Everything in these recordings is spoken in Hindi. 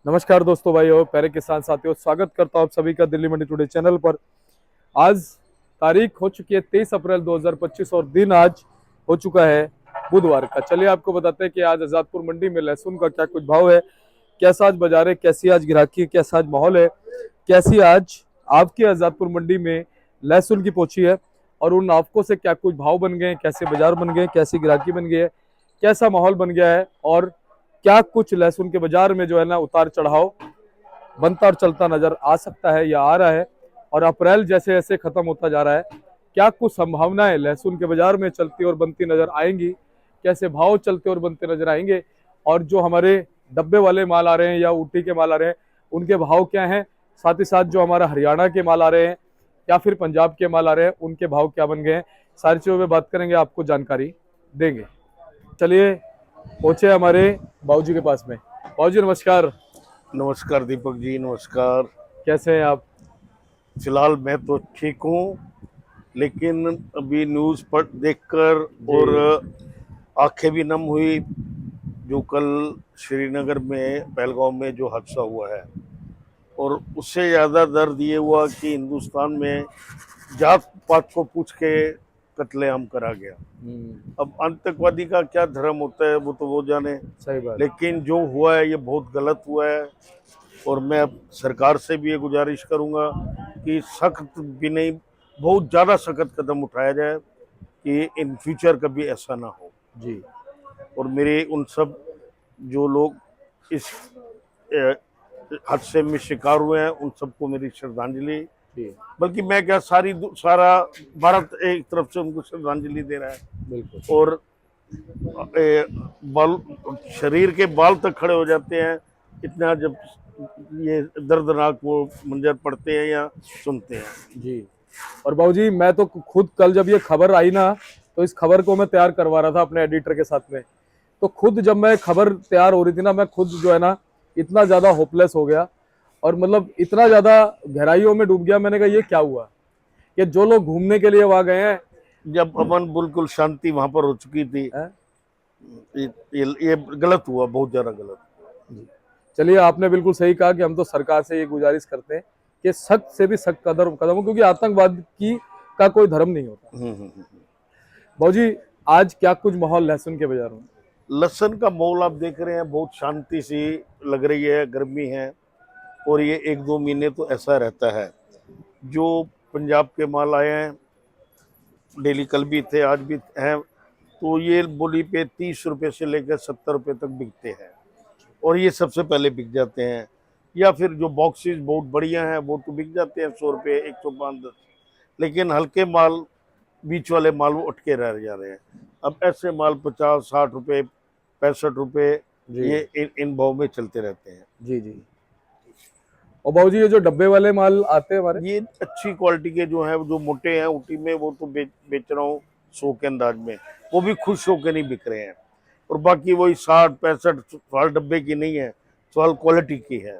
नमस्कार दोस्तों, भाई और प्यारे किसान साथियों, स्वागत करता हूं आप सभी का दिल्ली मंडी टुडे चैनल पर। आज तारीख हो चुकी है 23 अप्रैल 2025 और दिन आज हो चुका है बुधवार का। चलिए आपको बताते हैं कि आज आजादपुर मंडी में लहसुन का क्या कुछ भाव है, कैसा आज बाजार है, कैसी आज ग्राहकी, कैसा आज माहौल है, कैसी आज आपकी आजादपुर मंडी में लहसुन की पहुंची है और उन आपको से क्या कुछ भाव बन गए, कैसे बाजार बन गए, कैसी ग्राहकी बन गई है, कैसा माहौल बन गया है और क्या कुछ लहसुन के बाजार में जो है ना उतार चढ़ाव बनता और चलता नजर आ सकता है या आ रहा है। और अप्रैल जैसे जैसे खत्म होता जा रहा है, क्या कुछ संभावनाएं लहसुन के बाजार में चलती और बनती नजर आएंगी, कैसे भाव चलते और बनते नजर आएंगे, और जो हमारे डब्बे वाले माल आ रहे हैं या ऊटी के माल आ रहे हैं उनके भाव क्या हैं, साथ ही साथ जो हमारा हरियाणा के माल आ रहे हैं या फिर पंजाब के माल आ रहे हैं उनके भाव क्या बन गए हैं, सारी चीजों में बात करेंगे, आपको जानकारी देंगे। चलिए पहुंचे हमारे बाबूजी के पास में। बाबूजी नमस्कार। नमस्कार दीपक जी, नमस्कार। कैसे हैं आप? फिलहाल मैं तो ठीक हूँ, लेकिन अभी न्यूज़ पर देखकर जी और आंखें भी नम हुई। जो कल श्रीनगर में पहलगाम में जो हादसा हुआ है, और उससे ज़्यादा दर्द ये हुआ कि हिंदुस्तान में जात पात को पूछ के कत्लेआम करा गया। अब आतंकवादी का क्या धर्म होता है वो तो वो जाने, सही बात। लेकिन जो हुआ है ये बहुत गलत हुआ है। और मैं अब सरकार से भी ये गुजारिश करूंगा कि सख्त भी नहीं, बहुत ज़्यादा सख्त कदम उठाया जाए कि इन फ्यूचर कभी ऐसा ना हो। जी और मेरे उन सब जो लोग इस हादसे में शिकार हुए हैं उन सबको मेरी श्रद्धांजलि। जी बल्कि मैं क्या, सारा भारत एक तरफ से उनको श्रद्धांजलि दे रहा है। बिल्कुल। और बाल, शरीर के बाल तक खड़े हो जाते हैं इतना जब ये दर्दनाक वो मंजर पड़ते हैं या सुनते हैं। जी और बाबूजी मैं तो खुद कल जब ये खबर आई ना, तो इस खबर को मैं तैयार करवा रहा था अपने एडिटर के साथ में। तो खुद जब मैं खबर तैयार हो रही थी ना, मैं खुद जो है ना इतना ज्यादा होपलेस हो गया और मतलब इतना ज्यादा गहराइयों में डूब गया। मैंने कहा ये क्या हुआ कि जो लोग घूमने के लिए वहां गए हैं। जब अमन बिल्कुल शांति वहां पर हो चुकी थी, हैं? ये गलत हुआ, बहुत ज्यादा गलत। जी। चलिए आपने बिल्कुल सही कहा कि हम तो सरकार से ये गुजारिश करते हैं कि सख्त से भी सख्त कदम हो, क्योंकि आतंकवाद की का कोई धर्म नहीं होता। बाबूजी आज क्या कुछ माहौल लहसुन के बाजार में? लहसुन का मोल आप देख रहे हैं, बहुत शांति सी लग रही है, गर्मी है। और ये 1-2 महीने तो ऐसा रहता है। जो पंजाब के माल आए हैं, डेली कल भी थे आज भी हैं, तो ये बोली पे 30 रुपये से लेकर 70 रुपये तक बिकते हैं और ये सबसे पहले बिक जाते हैं। या फिर जो बॉक्सेस बहुत बढ़िया हैं वो तो बिक जाते हैं 100 रुपये, 105, 10। लेकिन हल्के माल, बीच वाले माल वो अटके रह जा रहे हैं। अब ऐसे माल 50, 60 रुपये, 65 रुपये, जी ये इन भाव में चलते रहते हैं। जी जी। और बाबूजी ये जो डब्बे वाले माल आते हैं हमारे, ये अच्छी क्वालिटी के जो हैं, जो मोटे हैं ऊटी में, वो तो बेच रहा हूँ 100 के अंदाज में। वो भी खुश होकर नहीं बिक रहे हैं। और बाकी वही 60, 65 सवाल डब्बे की नहीं है, सवाल क्वालिटी की है।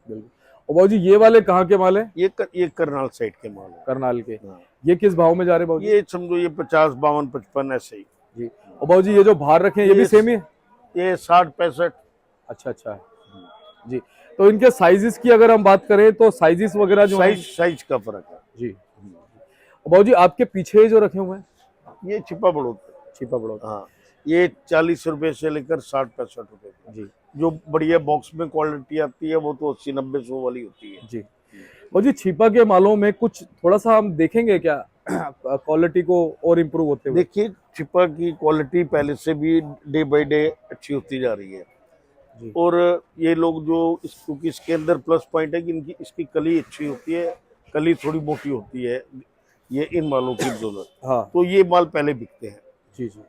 बिल्कुल। और बाबूजी ये वाले कहाँ के माल है? ये करनाल साइड के माल है। करनाल के। हाँ। ये किस भाव में जा रहे हैं बाबूजी? ये समझो ये 50, 52, 55 ऐसे ही। जी। और बाबूजी ये जो बाहर रखे हैं ये भी सेम ही है? ये 60, 65। अच्छा अच्छा। जी। तो इनके साइजेस की अगर हम बात करें तो साइजेस वगैरह जो है? साइज का फर्क है। जी। और बाबूजी आपके पीछे जो रखे हुए हैं? ये छिपा बड़ोत। छिपा बड़ा। हाँ, ये 40 रुपए से लेकर 60, 65 रुपए। जी जो बढ़िया बॉक्स में क्वालिटी आती है वो तो 80, 90, 100 वाली होती है। जी। और जी छिपा के मालों में कुछ थोड़ा सा हम देखेंगे क्या क्वालिटी को और इम्प्रूव होते हुए? देखिए, छिपा की क्वालिटी पहले से भी डे बाय डे अच्छी होती जा रही है। जी। और ये लोग जो क्योंकि इसके अंदर प्लस पॉइंट है कि इनकी इसकी कली अच्छी होती है, कली थोड़ी मोटी होती है, ये इन मालों की जरूरत। हाँ। तो ये माल पहले बिकते हैं। जी जी।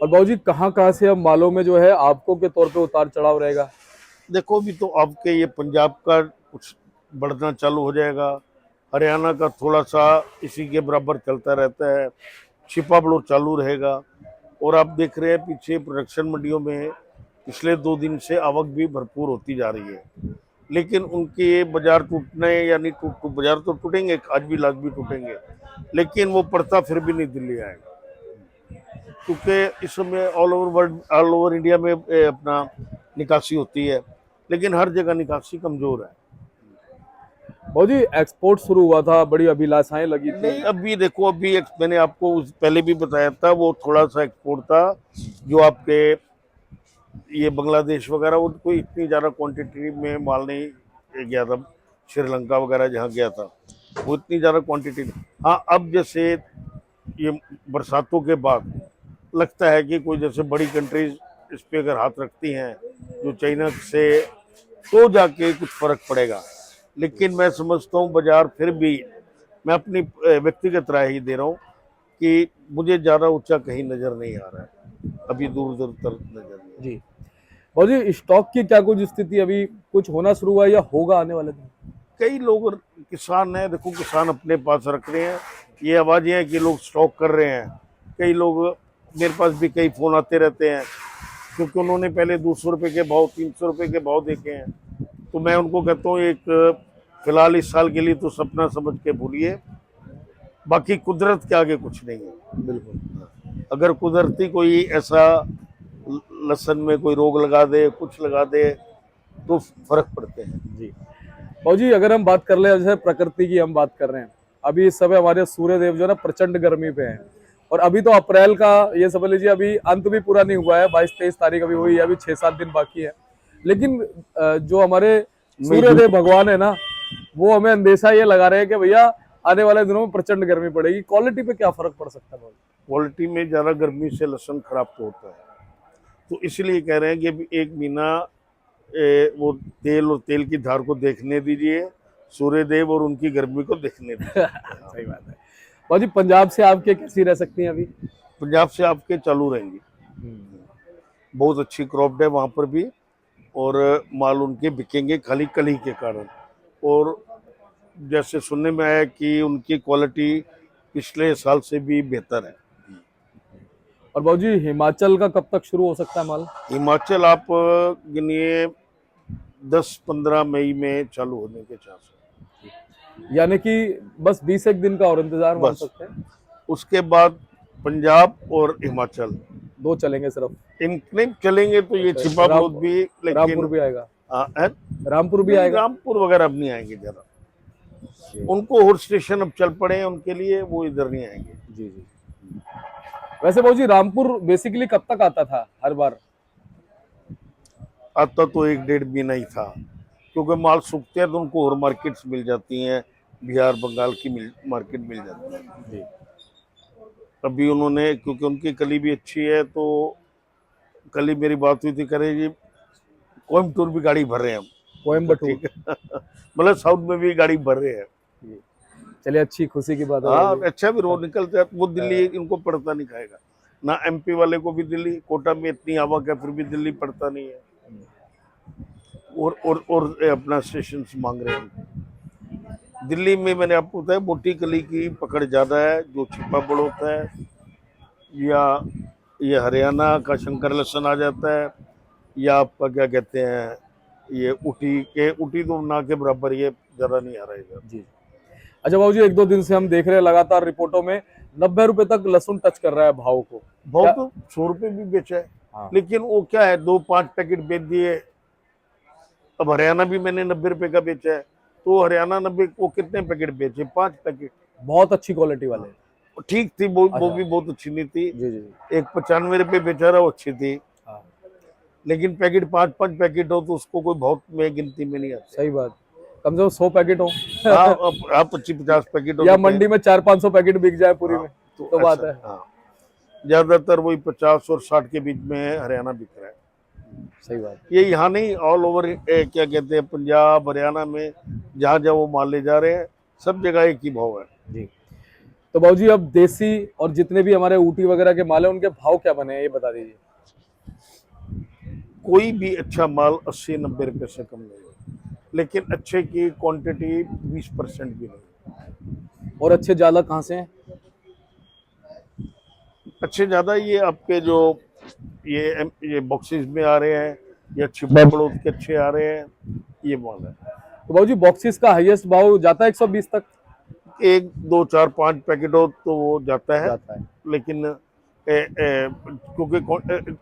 और बाबूजी कहाँ कहाँ से अब मालों में जो है आपको के तौर पे उतार चढ़ाव रहेगा? देखो, अभी तो आपके ये पंजाब का कुछ बढ़ना चालू हो जाएगा, हरियाणा का थोड़ा सा इसी के बराबर चलता रहता है, छिपा बड़ो चालू रहेगा। और आप देख रहे हैं पीछे प्रोडक्शन मंडियों में पिछले 2 दिन से आवक भी भरपूर होती जा रही है। लेकिन उनके बाजार टूटने या नहीं बाजार तो टूटेंगे, आज भी लाख भी टूटेंगे, लेकिन वो पड़ता फिर भी नहीं दिल्ली आएगा। क्योंकि इस समय ऑल ओवर इंडिया में अपना निकासी होती है। लेकिन हर जगह निकासी कमजोर है। भाऊ जी एक्सपोर्ट शुरू हुआ था, बड़ी अभिलाषाएं लगी थी। नहीं, अभी देखो, अभी मैंने आपको पहले भी बताया था, वो थोड़ा सा एक्सपोर्ट था जो आपके ये बांग्लादेश वगैरह, उनको इतनी ज़्यादा क्वांटिटी में माल नहीं गया था। श्रीलंका वगैरह जहाँ गया था वो इतनी ज़्यादा क्वांटिटी। हाँ, अब जैसे ये बरसातों के बाद लगता है कि कोई जैसे बड़ी कंट्रीज इस पे अगर हाथ रखती हैं जो चाइना से, तो जाके कुछ फर्क पड़ेगा। लेकिन मैं समझता हूँ बाजार फिर भी, मैं अपनी व्यक्तिगत राय ही दे रहा हूँ कि मुझे ज़्यादा ऊंचा कहीं नज़र नहीं आ रहा है, अभी दूर दूर तक नज़र नहीं। जी भाऊ जी, स्टॉक की क्या कुछ स्थिति, अभी कुछ होना शुरू हुआ है या होगा आने वाले दिन? कई लोग किसान हैं, देखो किसान अपने पास रख रहे हैं, ये आवाज़ें हैं कि लोग स्टॉक कर रहे हैं। कई लोग, मेरे पास भी कई फ़ोन आते रहते हैं, क्योंकि उन्होंने पहले 200 रुपये के भाव, 300 रुपये के भाव देखे हैं। तो मैं उनको कहता हूँ एक फिलहाल इस साल के लिए तो सपना समझ के भूलिए, बाकी कुदरत के आगे कुछ नहीं है। बिल्कुल। अगर कुदरती कोई ऐसा लसन में कोई रोग लगा दे, कुछ लगा दे, तो फर्क पड़ते हैं। जी भाऊ जी, अगर हम बात कर ले, जैसे प्रकृति की हम बात कर रहे हैं, अभी इस समय हमारे सूर्य देव जो है ना प्रचंड गर्मी पे हैं, और अभी तो अप्रैल का ये समझ लीजिए अभी अंत भी पूरा नहीं हुआ है, 22-23 तारीख अभी हुई है, अभी 6-7 दिन बाकी है। लेकिन जो हमारे सूर्य देव भगवान है ना, वो हमें अंदेशा ये लगा रहे हैं कि भैया आने वाले दिनों में प्रचंड गर्मी पड़ेगी। क्वालिटी पे क्या फर्क पड़ सकता है भाऊ? क्वालिटी में ज़्यादा गर्मी से लहसुन खराब तो होता है, तो इसलिए कह रहे हैं कि अभी एक महीना वो तेल और तेल की धार को देखने दीजिए, सूर्य देव और उनकी गर्मी को देखने दीजिए। सही बात है भाऊ जी। पंजाब से आपके कैसी रह सकती हैं अभी? पंजाब से आपके चालू रहेंगी, बहुत अच्छी क्रॉप है वहाँ पर भी, और माल उनके बिकेंगे खाली कली के कारण। और जैसे सुनने में आया कि उनकी क्वालिटी पिछले साल से भी बेहतर है। और भाऊ जी हिमाचल का कब तक शुरू हो सकता है माल? हिमाचल आप गिनिए 10-15 मई में चालू होने के चांस है। यानी कि बस 20 दिन का और इंतजार मान बस। सकते हैं। उसके बाद पंजाब और हिमाचल दो चलेंगे सिर्फ। इन नहीं चलेंगे तो ये छिपा राम- बलोद भी, रामपुर लेकिन भी आएगा। है? रामपुर भी नहीं, आएगा। रामपुर वगैरह अब नहीं आएंगे ज्यादा, उनको हॉट स्टेशन अब चल पड़े हैं उनके लिए, वो इधर नहीं आएंगे। जी जी। वैसे भाऊ जी रामपुर बेसिकली कब तक आता था हर बार? आता तो 1-1.5 महीना ही था, क्योंकि माल सूखते हैं तो उनको और मार्केट्स मिल जाती हैं, बिहार बंगाल की मार्केट मिल जाती है। जी। अभी उन्होंने, क्योंकि उनकी कली भी अच्छी है, तो कल ही मेरी बात हुई थी, कह रहे जी कोयम्बटूर भी गाड़ी भर रहे हैं हम। कोयम्बटूर। ठीक है मतलब साउथ में भी गाड़ी भर रहे हैं। जी। चलिए, अच्छी खुशी की बात है हाँ, भाऊ जी। अच्छा भी रोड निकलता है, वो दिल्ली इनको पड़ता नहीं खाएगा ना। एमपी वाले को भी दिल्ली, कोटा में इतनी आवक है फिर भी दिल्ली पड़ता नहीं है, और अपना स्टेशन मांग रहे हैं। दिल्ली में मैंने आपको बताया मोटी कली की पकड़ ज्यादा है, जो छिपा बड़ होता है, या ये हरियाणा का शंकर लहसन आ जाता है, या आपका क्या कहते हैं ये ऊटी तो ना के बराबर, ये ज्यादा नहीं आ रहा है इधर। जी। अच्छा भाऊ जी, 1-2 दिन से हम देख रहे हैं लगातार रिपोर्टों में 90 रुपए तक लहसुन टच कर रहा है भाव को। भाव तो 100 रुपये भी बेचा है। हाँ। लेकिन वो क्या है, 2-5 पैकेट बेच दिए। अब हरियाणा भी मैंने 90 रुपये का बेचा है, तो हरियाणा 90 वो कितने पैकेट बेचे? 5 पैकेट। बहुत अच्छी क्वालिटी वाले। ठीक थी वो अच्छा। भी बहुत अच्छी नहीं थी। जी जी। एक 95 रुपये बेचा रहा, वो अच्छी थी, हाँ। लेकिन पैकेट 5-5 पैकेट हो तो उसको कोई बहुत में गिनती में नहीं आता। सही बात। कम से कम 100 पैकेट हो हाँ, आप 25-50 पैकेट हो या तो मंडी में 400-500 पैकेट बिक जाए पूरी में, तो बात ऐसा, है। हाँ, ज्यादातर वही 50 और 60 के बीच में हरियाणा बिक रहा है। सही बात। ये यहाँ नहीं, ऑल ओवर क्या कहते हैं, पंजाब हरियाणा में जहाँ जहाँ वो माल ले जा रहे हैं, सब जगह एक ही भाव है। जी। तो भाऊ जी अब देसी और जितने भी हमारे ऊटी वगैरह के माल है उनके भाव क्या बने हैं ये बता दीजिए। कोई भी अच्छा माल 80-90 रुपये से कम नहीं है, लेकिन अच्छे की क्वांटिटी 20% भी नहीं। और अच्छे ज्यादा कहाँ से हैं? अच्छे ज्यादा ये आपके जो ये बॉक्सेस में आ रहे हैं, या छिपा बड़ौद के अच्छे आ रहे हैं, ये माल है। तो भाऊ जी बॉक्सेस का हाईएस्ट भाव जाता है 120 तक? 1-2-4-5 पैकेट हो तो वो जाता है, जाता है। लेकिन क्योंकि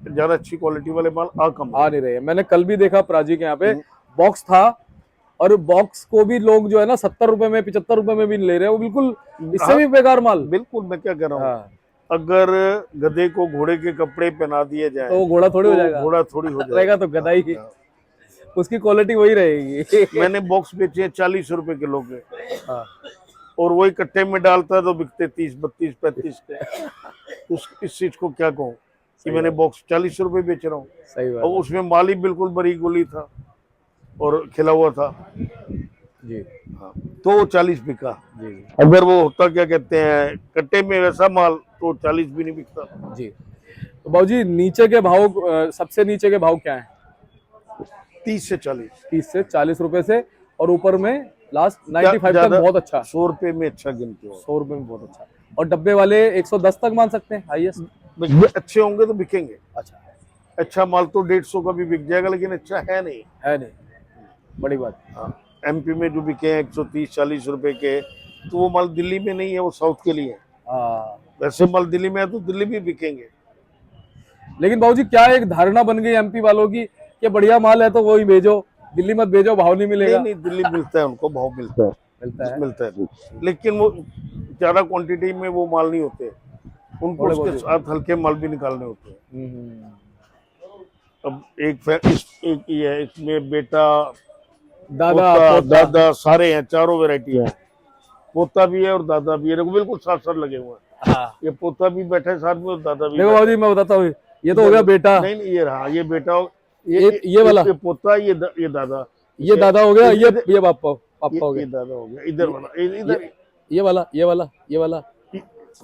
ज्यादा अच्छी क्वालिटी वाले माल आ कम आ नहीं रहे हैं। मैंने कल भी देखा प्राजी के यहाँ पे बॉक्स था, और बॉक्स को भी लोग जो है ना 70 रुपए में 75 रुपए में भी ले रहे हैं, वो बिल्कुल इससे हाँ, भी बेकार माल। बिल्कुल मैं क्या कह रहा हूँ, हाँ, अगर गधे को घोड़े के कपड़े पहना दिए जाए तो वो घोड़ा थोड़ी हो तो जाएगा, घोड़ा थोड़ी हो जाएगा। रहेगा तो गधा ही, हाँ, उसकी क्वालिटी वही रहेगी। मैंने बॉक्स बेचे हैं 40 रुपए किलो के, हाँ, और वही कट्टे में डालता है तो बिकते 30, 32, 35 के। इस चीज को क्या कहूँ कि मैंने बॉक्स 40 रुपए बेच रहा हूँ, सही बात और उसमें माल ही बिल्कुल बरी गोली था और खिला हुआ था। जी हाँ, तो 40 बिका। जी अगर वो होता क्या कहते हैं कट्टे में वैसा माल तो 40 भी नहीं बिकता। जी। तो बाबूजी नीचे के भाव, सबसे नीचे के भाव क्या है? 30 से 40। 30 से 40 रुपए से, और ऊपर में लास्ट क्या 95 तक ज्यादा, बहुत अच्छा। 100 रुपए में अच्छा गिनते हो। 100 रुपए में बहुत अच्छा, और डब्बे वाले 110 तक मान सकते हैं हाईएस्ट। ये अच्छे होंगे तो बिकेंगे। अच्छा अच्छा माल तो 150 का भी बिक जाएगा, लेकिन अच्छा है नहीं। है नहीं, बड़ी बात। हाँ, एमपी में जो बिके हैं 130-40 रुपए के, तो वो माल दिल्ली में नहीं है, वो साउथ के लिए है। हाँ, वैसे माल दिल्ली में है तो दिल्ली भी बिकेंगे। लेकिन बाबूजी क्या एक धारणा बन गई एमपी वालों की कि बढ़िया माल है तो वही भेजो, दिल्ली मत भेजो, भाव नहीं नहीं मिलेगा। नहीं, दिल्ली मिलता है, उनको भाव मिलता है, मिलता है, मिलता है, लेकिन वो ज्यादा क्वांटिटी में वो माल नहीं होते, उनको थोड़े उसके बहुत। साथ हल्के माल भी निकालने होते हैं। हम्म, अब एक ही है, इसमें बेटा दादा पोता पोता। दादा सारे हैं, चारों वैरायटी है। पोता भी है और दादा भी है, देखो बिल्कुल साथ साथ लगे हुए हैं। हाँ, ये पोता भी बैठा है साथ में और दादा भी देखो बैठा बाबूजी मैं बताता हूँ, ये तो हो गया बेटा, नहीं नहीं, ये रहा, ये बेटा, ये वाला, ये पोता, ये दादा, ये दादा हो गया, ये पापा पापा हो ये गया, दादा हो गया, इधर वाला, इधर ये वाला, ये वाला, ये वाला,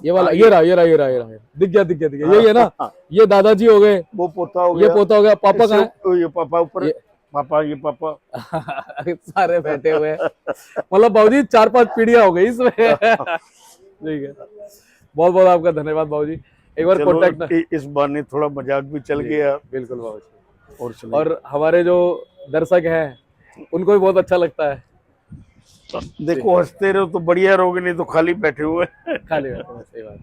ये वाला, हाँ, ये रहा, ये रहा, ये रहा, ये रहा, दिख गया, दिख गया, दिख गया, यही है ना। हाँ, ये दादाजी हो गए, वो पोता हो ये गया, पोता हो गया, पापा कहाँ है? ये पापा ऊपर, ये पापा, ये पापा। सारे बैठे हुए हैं, मतलब बाबूजी 4-5 पीढ़ियां हो गई इसमें। ठीक है, बहुत बहुत आपका धन्यवाद बाबूजी। एक बार चलो, कॉन्टेक्ट। इस बार ने थोड़ा मजाक भी चल गया। बिल्कुल बाबूजी, और चलिए, और हमारे जो दर्शक हैं उनको भी बहुत अच्छा लगता है। देखो हंसते रहो तो बढ़िया रहोगे, नहीं तो खाली बैठे हुए हैं। खाली बैठे हैं, सही बात।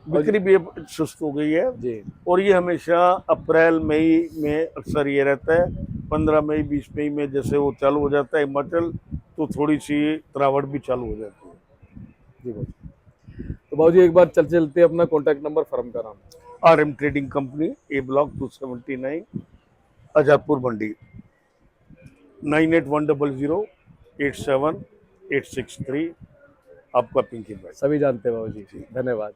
बिक्री भी अब सुस्त हो गई है, जी और ये हमेशा अप्रैल मई में अक्सर ये रहता है। 15 मई 20 मई में जैसे वो चालू हो जाता है हिमाचल, तो थोड़ी सी तरावट भी चालू हो जाती है। जी बाबूजी। तो बाबूजी एक बार चलते अपना कॉन्टैक्ट नंबर, फर्म का नाम। RM ट्रेडिंग कंपनी, ए ब्लॉक 279, आजादपुर मंडी, 9810087863। आपका पिंकी भाई। सभी जानते हैं बाबूजी, धन्यवाद।